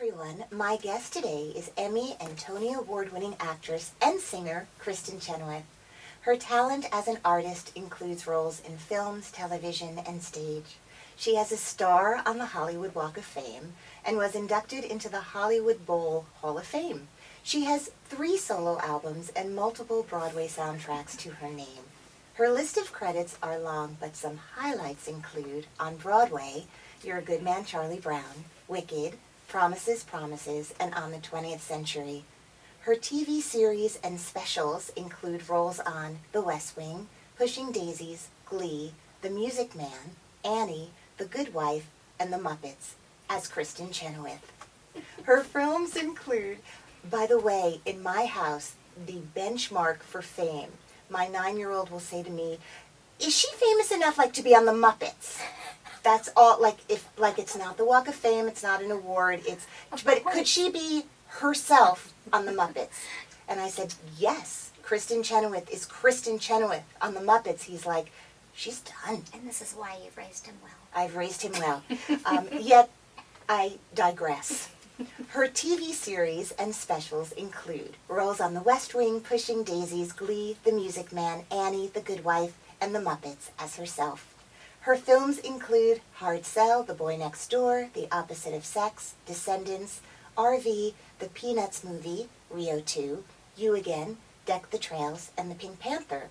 everyone. My guest today is Emmy and Tony Award-winning actress and singer Kristin Chenoweth. Her talent as an artist includes roles in films, television, and stage. She has a star on the Hollywood Walk of Fame and was inducted into the Hollywood Bowl Hall of Fame. She has 3 solo albums and multiple Broadway soundtracks to her name. Her list of credits are long, but some highlights include, on Broadway, You're a Good Man, Charlie Brown, Wicked, Promises, Promises, and On the 20th Century. Her TV series and specials include roles on The West Wing, Pushing Daisies, Glee, The Music Man, Annie, The Good Wife, and The Muppets, as Kristin Chenoweth. Her films include, by the way, in my house, the benchmark for fame. My 9-year-old will say to me, "Is she famous enough to be on The Muppets?" That's all, it's not the Walk of Fame, it's not an award, but could she be herself on The Muppets? And I said, yes, Kristin Chenoweth is Kristin Chenoweth on The Muppets. He's like, she's done. And this is why you've raised him well. I've raised him well. Yet, I digress. Her TV series and specials include roles on The West Wing, Pushing Daisies, Glee, The Music Man, Annie, The Good Wife, and The Muppets as herself. Her films include Hard Sell, The Boy Next Door, The Opposite of Sex, Descendants, RV, The Peanuts Movie, Rio 2, You Again, Deck the Trails, and The Pink Panther.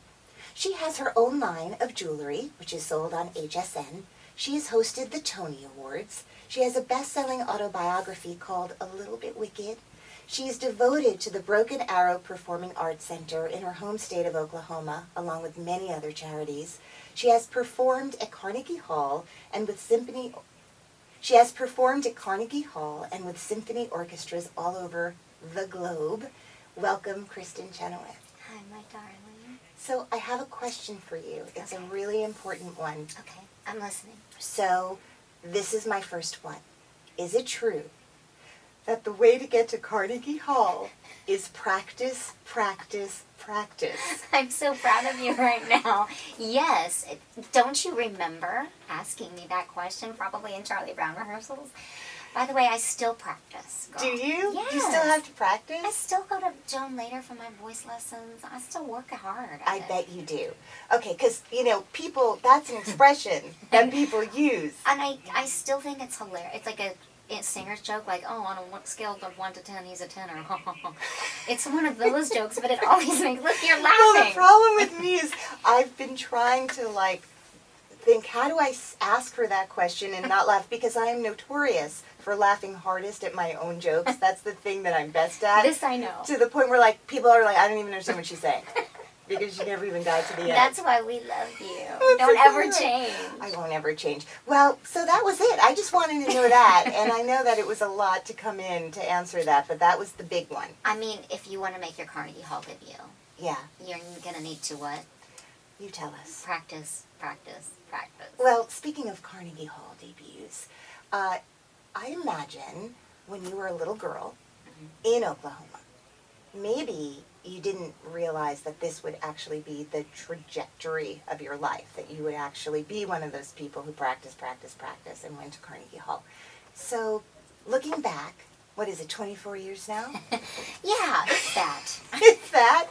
She has her own line of jewelry, which is sold on HSN. She has hosted the Tony Awards. She has a best-selling autobiography called A Little Bit Wicked. She is devoted to the Broken Arrow Performing Arts Center in her home state of Oklahoma, along with many other charities. She has performed at Carnegie Hall and with symphony orchestras all over the globe. Welcome, Kristin Chenoweth. Hi, my darling. So I have a question for you. It's a really important one. Okay, I'm listening. So this is my first one. Is it true that the way to get to Carnegie Hall is practice, practice, practice? I'm so proud of you right now. Yes. Don't you remember asking me that question probably in Charlie Brown rehearsals? By the way, I still practice. Girl. Do you? Yes. You still have to practice? I still go to Joan later for my voice lessons. I still work hard. I bet you do. Okay, because, people, that's an expression that people use. And I still think it's hilarious. It's like a singer's joke, on a scale of 1 to 10, he's a 10-er. It's one of those jokes, but it always makes, look, you're laughing. Well, the problem with me is I've been trying to, think, how do I ask her that question and not laugh? Because I am notorious for laughing hardest at my own jokes. That's the thing that I'm best at. This I know. To the point where, people are I don't even understand what she's saying. Because you never even got to the end. That's why we love you. Don't ever change. I won't ever change. Well, so that was it. I just wanted to know that. And I know that it was a lot to come in to answer that, but that was the big one. I mean, if you want to make your Carnegie Hall debut, yeah, you're going to need to what? You tell us. Practice, practice, practice. Well, speaking of Carnegie Hall debuts, I imagine when you were a little girl in Oklahoma, maybe you didn't realize that this would actually be the trajectory of your life, that you would actually be one of those people who practice, practice, practice, and went to Carnegie Hall. So, looking back, what is it, 24 years now? Yeah, it's that. It's that.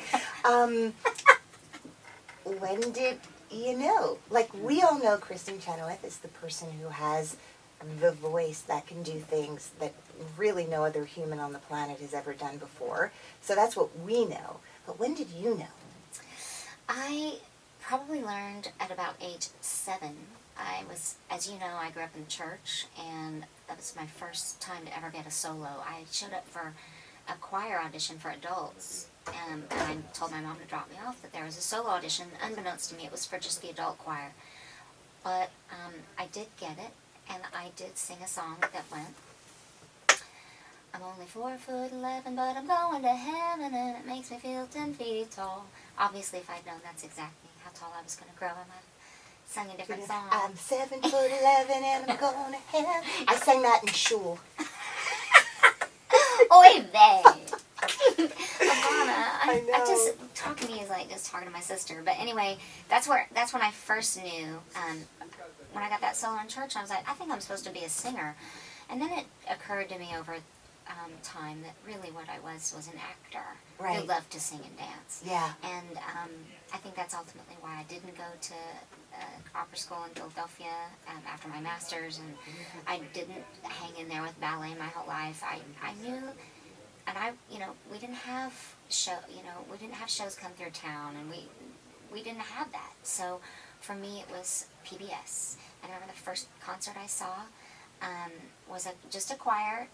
When did you know? We all know Kristin Chenoweth is the person who has the voice that can do things that really no other human on the planet has ever done before. So that's what we know. But when did you know? I probably learned at about age 7. I was, as you know, I grew up in church, and that was my first time to ever get a solo. I showed up for a choir audition for adults, and I told my mom to drop me off that there was a solo audition. Unbeknownst to me, it was for just the adult choir. But I did get it. And I did sing a song that went, I'm only 4'11", but I'm going to heaven, and it makes me feel 10 feet tall. Obviously, if I'd known that's exactly how tall I was going to grow, I might have sung a different song. I'm 7'11", and I'm going to heaven. I sang that in shul. Oy vey. I know. I just, talking to me is like just talking to my sister. But anyway, that's when I first knew, when I got that solo in church, I was like, I think I'm supposed to be a singer. And then it occurred to me over time that really what I was an actor Right. who loved to sing and dance. Yeah. And I think that's ultimately why I didn't go to opera school in Philadelphia after my master's, and I didn't hang in there with ballet my whole life. I knew, and we didn't have we didn't have shows come through town, and we didn't have that. So for me, it was PBS. I remember the first concert I saw was just a choir.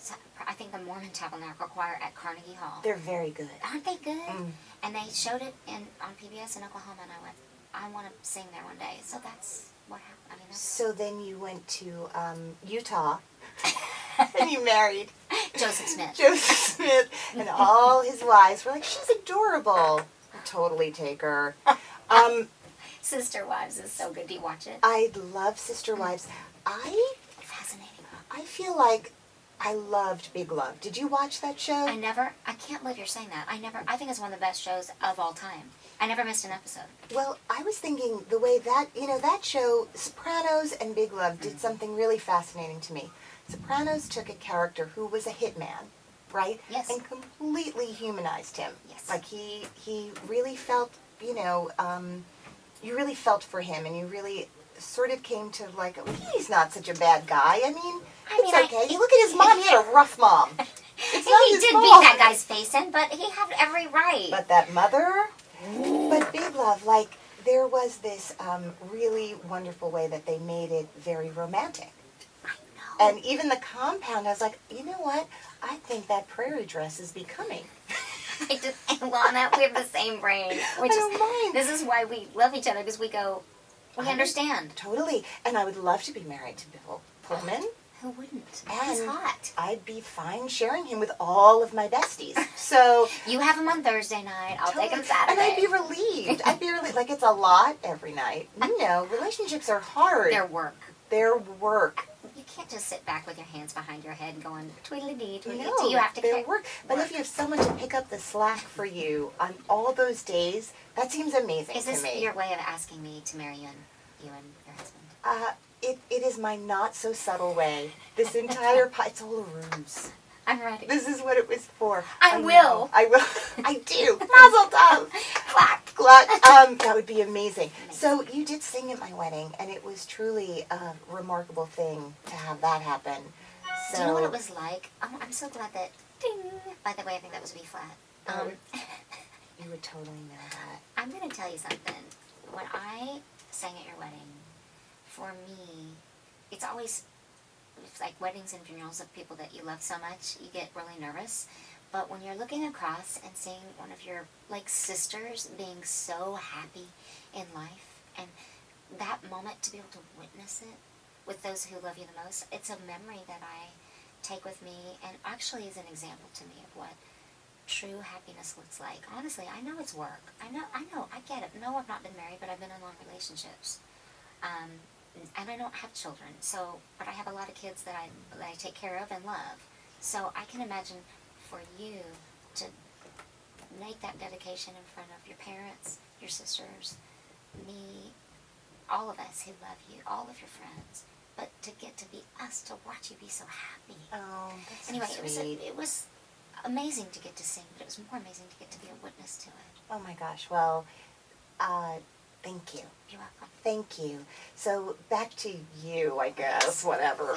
I think the Mormon Tabernacle Choir at Carnegie Hall. They're very good. Aren't they good? Mm. And they showed it on PBS in Oklahoma, and I went, I want to sing there one day. So that's what happened. I mean, So then you went to Utah, and you married Joseph Smith. Joseph Smith, and all his wives were like, she's adorable. I'll totally take her. Sister Wives is so good. Do you watch it? I love Sister Wives. Fascinating. I feel like I loved Big Love. Did you watch that show? I can't believe you're saying that. I think it's one of the best shows of all time. I never missed an episode. Well, I was thinking the way that, that show, Sopranos and Big Love, did something really fascinating to me. Sopranos took a character who was a hitman, right? Yes. And completely humanized him. Yes. Like he really felt, you really felt for him, and you really sort of came to like, he's not such a bad guy. It's okay. Look at his mom. He had a rough mom. It's not He his did fault. beat that guy's face in, but he had every right. But that mother, but Big Love, like, there was this really wonderful way that they made it very romantic. I know. And even the compound, I was like, you know what? I think that prairie dress is becoming. Ilana, we have the same brain. I don't mind. This is why we love each other, because we understand. Totally. And I would love to be married to Bill Pullman. Who wouldn't? And He's hot. I'd be fine sharing him with all of my besties. So You have him on Thursday night. I'll take him Saturday. And I'd be relieved. Like, it's a lot every night. Relationships are hard. Their work. Their work. You can't just sit back with your hands behind your head going tweedledee, tweedledee. No, You have to their work. But if you have someone to pick up the slack for you on all those days, that seems amazing Is to this me. your way of asking me to marry you and your husband? It is my not so subtle way. This entire it's all a ruse. I'm ready. This is what it was for. I know. will. I will. I do. Mazel tov. Clack. Glut. That would be amazing. So you did sing at my wedding, and it was truly a remarkable thing to have that happen. So, Do you know what it was like? Oh, I'm so glad that. Ding. By the way, I think that was B flat. You would totally know that. I'm going to tell you something. When I sang at your wedding, for me, it's like weddings and funerals of people that you love so much, you get really nervous. But when you're looking across and seeing one of your, like, sisters being so happy in life, and that moment to be able to witness it with those who love you the most, it's a memory that I take with me, and actually is an example to me of what true happiness looks like. Honestly, I know it's work. I know, I get it. No, I've not been married, but I've been in long relationships. And I don't have children, but I have a lot of kids that I take care of and love. So I can imagine for you to make that dedication in front of your parents, your sisters, me, all of us who love you, all of your friends, but to get to be us, to watch you be so happy. Oh, that's Anyway, so sweet. it was amazing to get to sing, but it was more amazing to get to be a witness to it. Oh my gosh. Well, thank you. You're welcome. Thank you. So back to you, I guess. Whatever.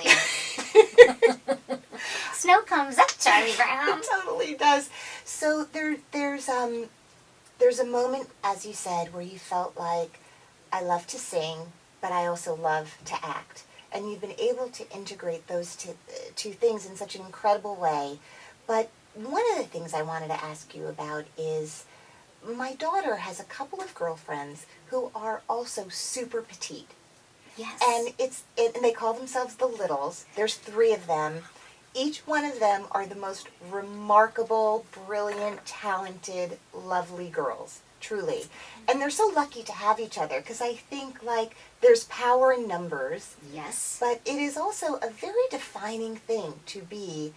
Snow comes up, Charlie Brown. It totally does. So there's a moment, as you said, where you felt like, I love to sing, but I also love to act. And you've been able to integrate those two things in such an incredible way. But one of the things I wanted to ask you about is, my daughter has a couple of girlfriends who are also super petite. Yes. And they call themselves the Littles. There's 3 of them. Each one of them are the most remarkable, brilliant, talented, lovely girls. Truly. And they're so lucky to have each other, because I think, like, there's power in numbers. Yes. But it is also a very defining thing to be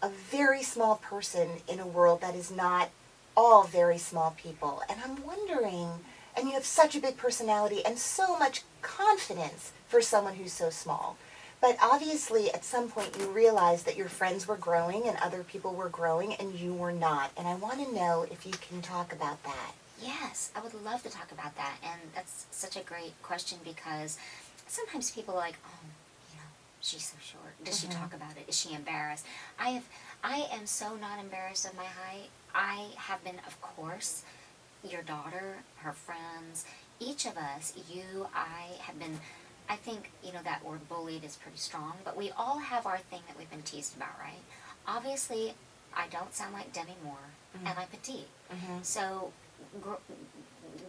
a very small person in a world that is not all very small people. And I'm wondering, and you have such a big personality and so much confidence for someone who's so small. But obviously, at some point, you realized that your friends were growing and other people were growing and you were not. And I want to know if you can talk about that. Yes, I would love to talk about that. And that's such a great question because sometimes people are like, oh, you know, she's so short. Does she talk about it? Is she embarrassed? I am so not embarrassed of my height. I have been, of course, your daughter, her friends, each of us, you, I have been, I think, you know, that word bullied is pretty strong, but we all have our thing that we've been teased about, right? Obviously, I don't sound like Demi Moore, and I'm petite. So,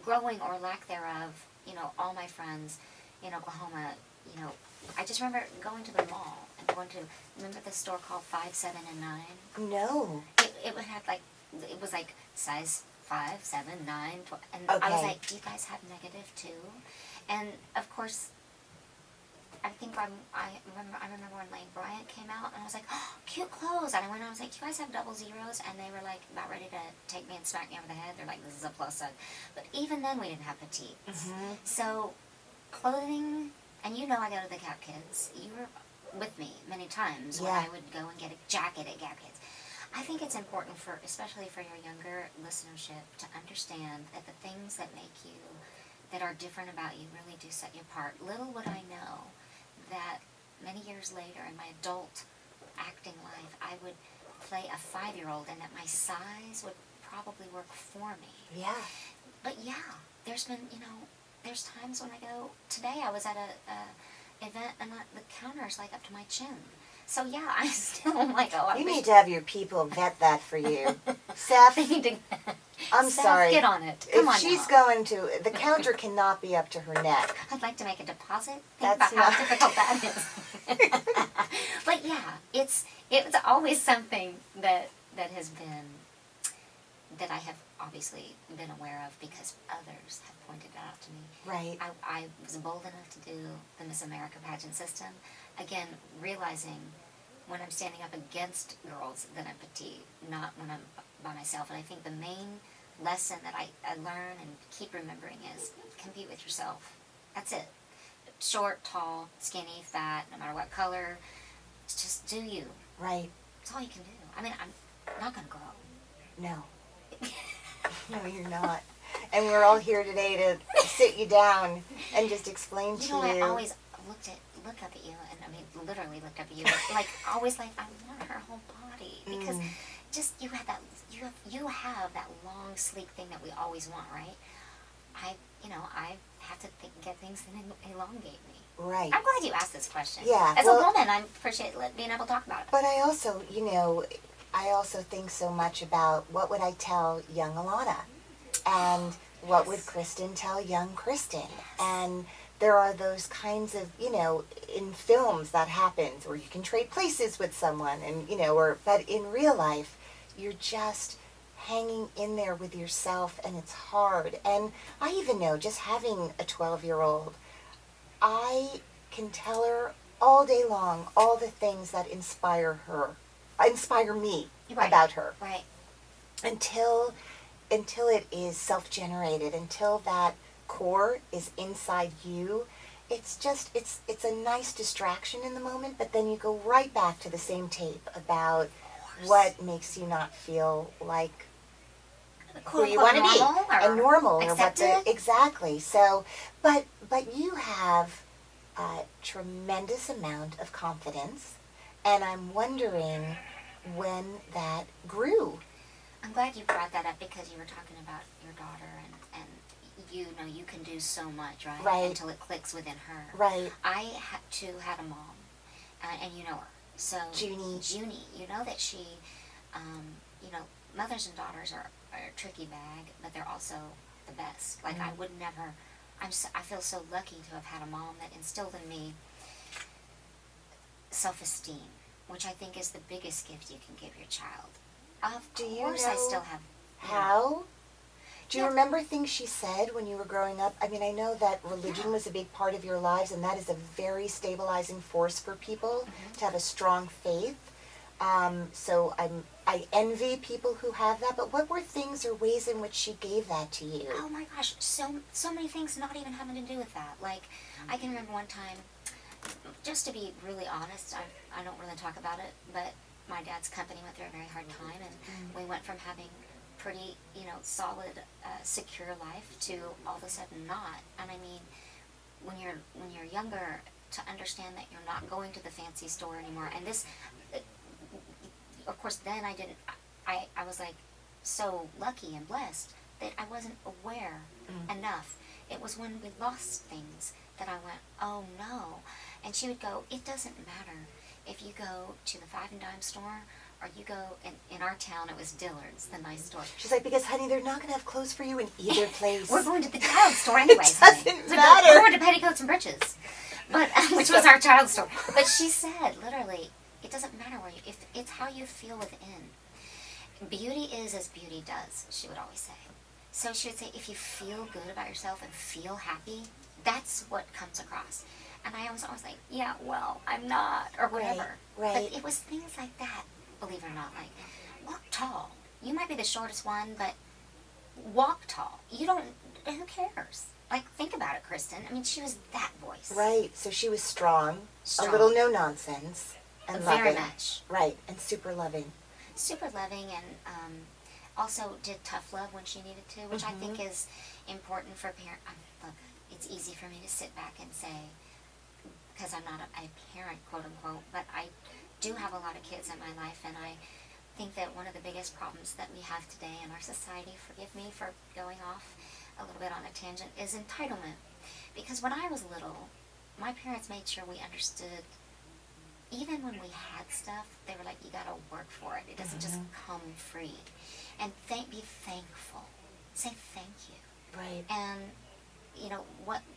growing or lack thereof, you know, all my friends in Oklahoma, you know, I just remember going to the mall and going to, remember the store called 5, 7, and 9? No. It would have like, it was like size 5, 7, 9, 12, and Okay. I was like, do you guys have negative too? And of course, I think I remember when Lane Bryant came out, and I was like, oh, cute clothes. And I went, I was like, you guys have double zeros? And they were like about ready to take me and smack me over the head. They're like, this is a plus size. But even then, we didn't have petite. So clothing, and you know, I go to the Gap Kids. You were with me many times when I would go and get a jacket at Gap Kids. I think it's important for, especially for your younger listenership, to understand that the things that make you, that are different about you, really do set you apart. Little would I know that many years later in my adult acting life, I would play a 5-year-old and that my size would probably work for me. Yeah. But yeah, there's been, you know, there's times when I go, today I was at a event and the counter's like up to my chin. So yeah, I still am like, oh, I You wish- need to have your people vet that for you. Seth, They need to, I'm Seth, sorry. get on it. Come If on she's now. going to, the counter cannot be up to her neck. I'd like to make a deposit. Think That's about how not- difficult that is. But yeah, it's always something that has been, that I have obviously been aware of because others have pointed it out to me. Right. I was bold enough to do the Miss America pageant system. Again, realizing when I'm standing up against girls that I'm petite, not when I'm by myself. And I think the main lesson that I learn and keep remembering is compete with yourself. That's it. Short, tall, skinny, fat, no matter what color, just do you. Right. That's all you can do. I mean, I'm not going to grow. No. No, you're not. And we're all here today to sit you down and just explain to You know, you. I always look up at you, and I mean, literally look up at you, but like always, like I want her whole body because just you have that long, sleek thing that we always want, right? I have to get things that elongate me. Right. I'm glad you asked this question. Yeah, As well- a woman, I appreciate being able to talk about it. But I also, I also think so much about what would I tell young Ilana, and what would Kristin tell young Kristin, and there are those kinds of, in films that happens, where you can trade places with someone, and but in real life, you're just hanging in there with yourself, and it's hard. And I even know, just having a 12-year-old, I can tell her all day long all the things that inspire me Right. about her, Right. until it is self-generated, until that core is inside you. It's just it's a nice distraction in the moment, but then you go right back to the same tape about what makes you not feel like who you want to be, a normal, or what the accepted. exactly. So, but you have a tremendous amount of confidence, and I'm wondering when that grew. I'm glad you brought that up because you were talking about your daughter and you know you can do so much, right? Right. Until it clicks within her. Right. I too had a mom, and you know her. So Junie, you know that she, mothers and daughters are a tricky bag, but they're also the best. Like I would never. I feel so lucky to have had a mom that instilled in me self-esteem, which I think is the biggest gift you can give your child. Of Do you course, I know still have. how? Do you Yeah. remember things she said when you were growing up? I mean, I know that religion was a big part of your lives, and that is a very stabilizing force for people to have a strong faith. So I envy people who have that. But what were things or ways in which she gave that to you? Oh my gosh, so many things not even having to do with that. Like, I can remember one time, just to be really honest, I don't really talk about it, but my dad's company went through a very hard time, and we went from having pretty, solid, secure life to all of a sudden not. And I mean, when you're younger, to understand that you're not going to the fancy store anymore, and this, of course, then I was like so lucky and blessed that I wasn't aware enough. It was when we lost things that I went, oh no. And she would go, it doesn't matter if you go to the Five and Dime store or you go, in our town it was Dillard's, the nice store. She's like, because honey, they're not going to have clothes for you in either place. We're going to the child store anyways. It doesn't matter. We're going to Petticoats and Britches, but which was our child store. But she said, literally, it doesn't matter where if it's how you feel within. Beauty is as beauty does, she would always say. So she would say, if you feel good about yourself and feel happy, that's what comes across. And I was always like, yeah, well, I'm not, or whatever. Right. But it was things like that, believe it or not. Like, walk tall. You might be the shortest one, but walk tall. You don't, who cares? Like, think about it, Kristin. I mean, she was that voice. Right. So she was strong. A little no-nonsense. And very loving. much. Right. And super loving. Super loving, and also did tough love when she needed to, which I think is important for parents. Look, it's easy for me to sit back and say, because I'm not a parent, quote unquote, but I do have a lot of kids in my life, and I think that one of the biggest problems that we have today in our society, forgive me for going off a little bit on a tangent, is entitlement. Because when I was little, my parents made sure we understood, even when we had stuff, they were like, you gotta work for it. It doesn't just come free. And be thankful. Say thank you. Right. And,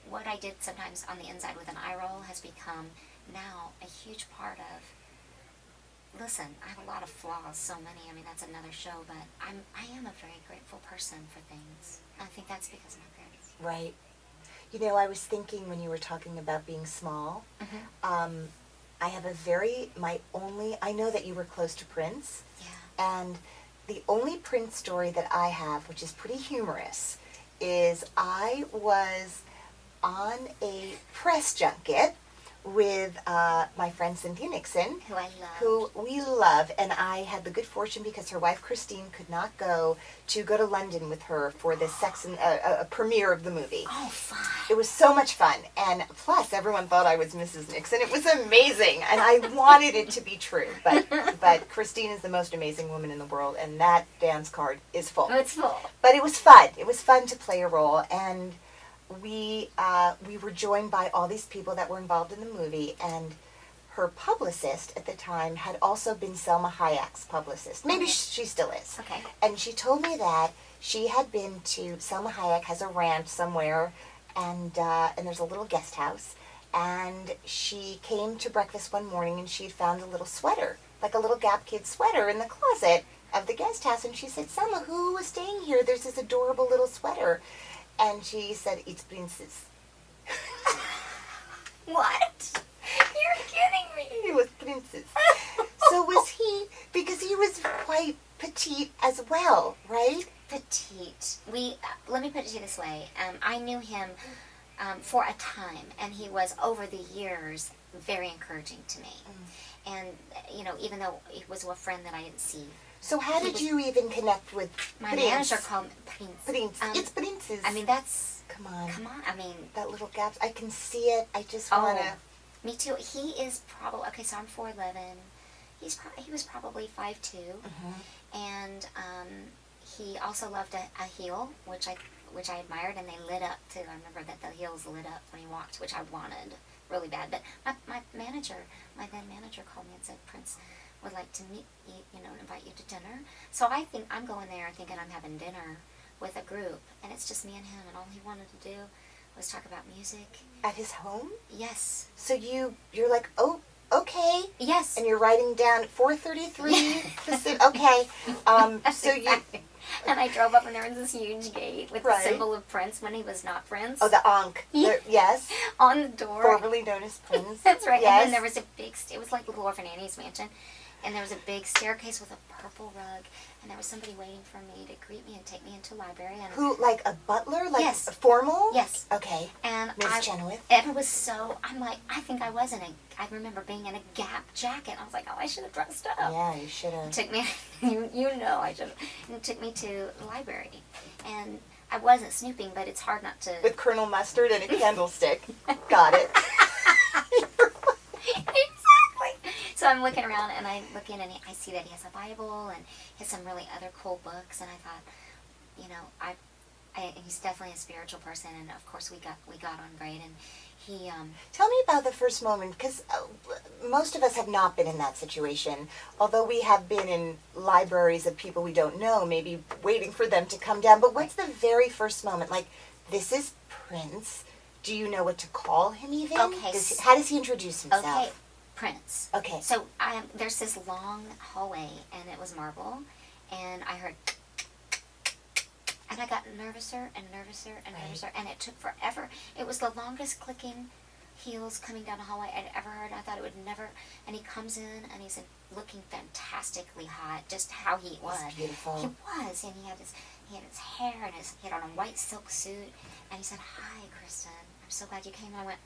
what I did sometimes on the inside with an eye roll has become now a huge part of, listen, I have a lot of flaws, so many. I mean, that's another show, but I am a very grateful person for things. I think that's because of my parents. Right. I was thinking when you were talking about being small, I have I know that you were close to Prince. Yeah. And the only Prince story that I have, which is pretty humorous, is I was on a press junket with my friend Cynthia Nixon, Who I love. who we love, and I had the good fortune because her wife Christine could not go to London with her for the a premiere of the movie. Oh, fun. It was so much fun, and plus everyone thought I was Mrs. Nixon. It was amazing, and I wanted it to be true, but Christine is the most amazing woman in the world, and that dance card is full. Oh, it's full. But it was fun. It was fun to play a role, and we were joined by all these people that were involved in the movie, and her publicist at the time had also been Selma Hayek's publicist. Maybe she still is. Okay. And she told me that she had been to, Selma Hayek has a ranch somewhere, and there's a little guest house, and she came to breakfast one morning and she had found a little sweater, like a little Gap Kid sweater in the closet of the guest house, and she said, Selma, who was staying here? There's this adorable little sweater. And she said, it's Prince's. What? You're kidding me. It was Prince's. So was he, because he was quite petite as well, right? Petite. Let me put it to you this way. I knew him for a time, and he was, over the years, very encouraging to me. And, even though he was a friend that I didn't see. So how did you even connect with My Prince? manager called me Prince. Prince. It's Prince's. I mean, that's... Come on. I mean... That little gap. I can see it. I just want to... Me too. He is probably... Okay, so I'm 4'11". He was probably 5'2". And he also loved a heel, which I admired, and they lit up too. I remember that the heels lit up when he walked, which I wanted really bad. But my then manager called me and said, Prince would like to meet you, invite you to dinner. So I think I'm going there thinking I'm having dinner with a group, and it's just me and him, and all he wanted to do was talk about music. At his home? Yes. So you're like, oh, okay. Yes. And you're writing down 433. Okay. So you... And I drove up, and there was this huge gate with the symbol of Prince when he was not Prince. Oh, the Ankh. Yes. On the door. Formerly known as Prince. That's right. Yes. And then there was a big... It was like Little Orphan Annie's mansion. And there was a big staircase with a purple rug, and there was somebody waiting for me to greet me and take me into the library. And Who, like a butler? Like yes. Formal? Yes. Okay. And Miss Chenoweth? And it was so, I'm like, I think I was I remember being in a Gap jacket. I was like, oh, I should have dressed up. Yeah, you should have. It took me, you know I should have. And it took me to the library. And I wasn't snooping, but it's hard not to. With Colonel Mustard and a candlestick. Got it. Exactly. So I'm looking around, and I look in, and I see that he has a Bible, and he has some really other cool books, and I thought, you know, and he's definitely a spiritual person, and of course we got on great, and he. Tell me about the first moment, because most of us have not been in that situation, although we have been in libraries of people we don't know, maybe waiting for them to come down. But what's the very first moment? Like, this is Prince. Do you know what to call him even? Okay. How does he introduce himself? Okay, Prince. Okay. So there's this long hallway, and it was marble, and I heard. And I got nervouser and nervouser and nervouser, and it took forever. It was the longest clicking heels coming down the hallway I'd ever heard. I thought it would never. And he comes in, and he's looking fantastically hot, just how he was. He's beautiful. He was, and he had his hair, and he had on a white silk suit, and he said, "Hi, Kristin. I'm so glad you came." And I went,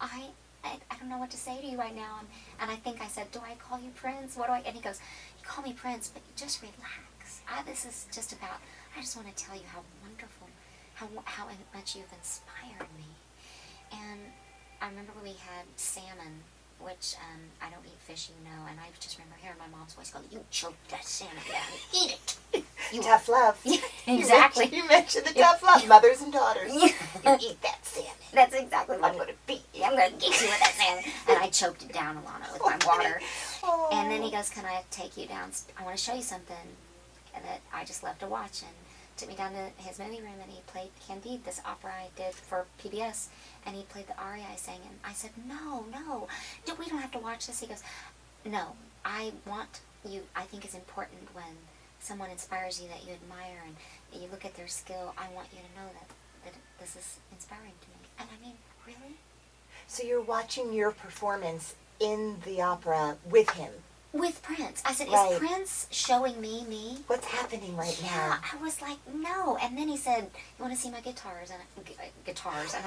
I don't know what to say to you right now. And I think I said, "Do I call you Prince? What do I?" And he goes, "You call me Prince, but just relax. This is just about. I just want to tell you how wonderful, how much you've inspired me." And I remember we had salmon, which I don't eat fish, you know, and I just remember hearing my mom's voice go, "You choked that salmon down. Eat it." Tough love. Exactly. You mentioned the tough love. Mothers and daughters. You eat that salmon. That's exactly what I'm going to beat you. I'm going to get you with that salmon. And I choked it down, Ilana, with my water. Oh. And then he goes, "Can I take you down? I want to show you something." And that I just left to watch, and took me down to his movie room, and he played Candide, this opera I did for PBS, and he played the aria I sang, and I said, no, we don't have to watch this. He goes, "No, I want you, I think it's important when someone inspires you that you admire, and you look at their skill, I want you to know that this is inspiring to me." And I mean, really? So you're watching your performance in the opera with him? With Prince. I said, Right. "Is Prince showing me?" What's happening right Yeah, now? I was like, "No." And then he said, "You want to see my guitars?" And I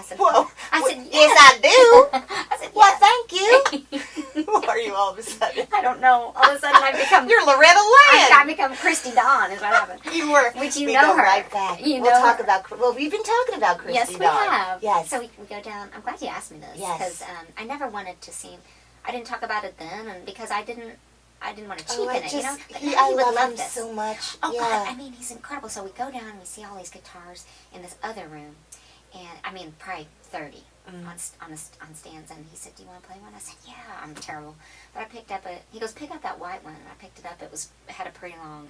said, Whoa. I said, Yes, I do. I said, Well, "Yes." thank you. Who are you all of a sudden? I don't know. All of a sudden, I become. You're Loretta I Lynn. become Christy Dawn. Is what happened. You were. Which you we know go her. right back. You We'll know talk her. about. Well, we've been talking about Kristin. Yes, we Dawn. have. Yes. So we go down. I'm glad you asked me this. Yes. Because I never wanted to seem. I didn't talk about it then, and because I didn't want to cheapen it, you know. But now I he would love him this. so much. Oh, yeah. God, I mean, he's incredible. So we go down and we see all these guitars in this other room, and I mean, probably 30 on stands. And he said, "Do you want to play one?" I said, "Yeah." I'm terrible, but I picked up he goes, "Pick up that white one," and I picked it up. It had a pretty long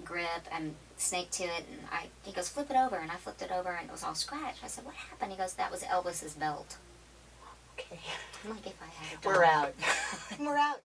grip and snake to it, and he goes, "Flip it over," and I flipped it over, and it was all scratched. I said, "What happened?" He goes, "That was Elvis's belt." Okay. I'm like, if I had a dog. We're out. We're out.